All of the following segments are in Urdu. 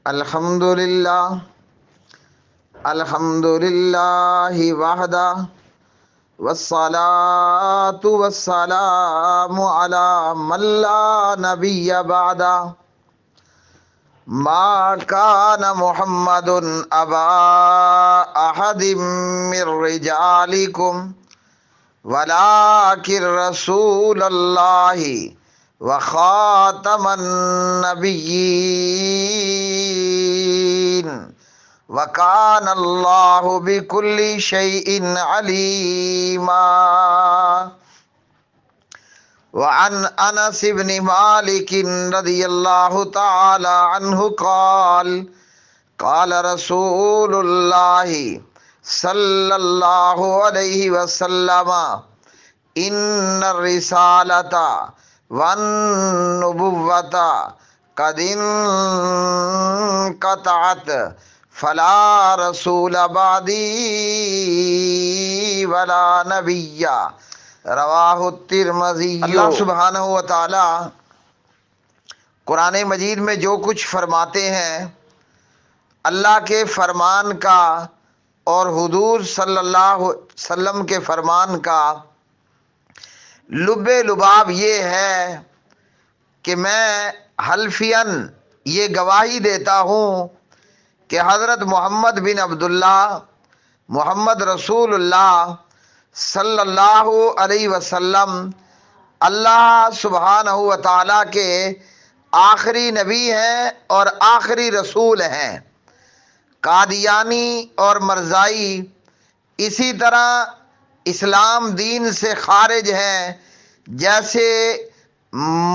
الحمدللہ الحمدللہ وحدہ والصلاة والسلام علی من لا نبی بعدہ ما کان محمد ابا احد من رجالکم ولکن رسول اللہ وخاتم النبیین وکان اللہ بکل شیء علیما۔ وعن انس بن مالک رضی اللہ تعالی عنہ قال قال رسول اللہ صلی اللہ علیہ وسلم ان الرسالۃ والنبوۃ قد انقطعت فلا رسول بعدی ولا نبی، رواہ الترمذی۔ اللہ سبحانہ و تعالی قرآن مجید میں جو کچھ فرماتے ہیں اللہ کے فرمان کا اور حضور صلی اللہ علیہ وسلم کے فرمان کا لب لباب یہ ہے کہ میں حلفیاً یہ گواہی دیتا ہوں کہ حضرت محمد بن عبداللہ محمد رسول اللہ صلی اللہ علیہ وسلم اللہ سبحانہ و تعالیٰ کے آخری نبی ہیں اور آخری رسول ہیں۔ قادیانی اور مرزائی اسی طرح اسلام دین سے خارج ہیں جیسے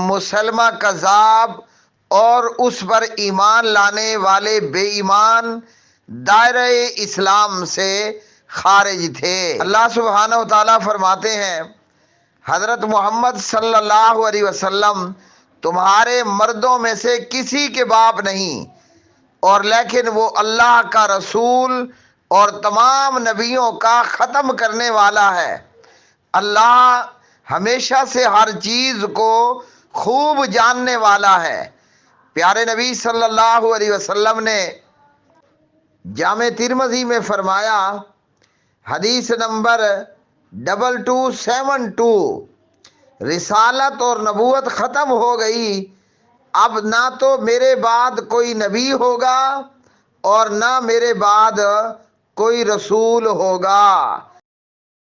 مسلمہ کذاب اور اس پر ایمان لانے والے بے ایمان دائرہ اسلام سے خارج تھے۔ اللہ سبحانہ و تعالیٰ فرماتے ہیں حضرت محمد صلی اللہ علیہ وسلم تمہارے مردوں میں سے کسی کے باپ نہیں، اور لیکن وہ اللہ کا رسول اور تمام نبیوں کا ختم کرنے والا ہے۔ اللہ ہمیشہ سے ہر چیز کو خوب جاننے والا ہے۔ پیارے نبی صلی اللہ علیہ وسلم نے جامع ترمذی میں فرمایا، حدیث نمبر 2272، رسالت اور نبوت ختم ہو گئی، اب نہ تو میرے بعد کوئی نبی ہوگا اور نہ میرے بعد کوئی رسول ہوگا۔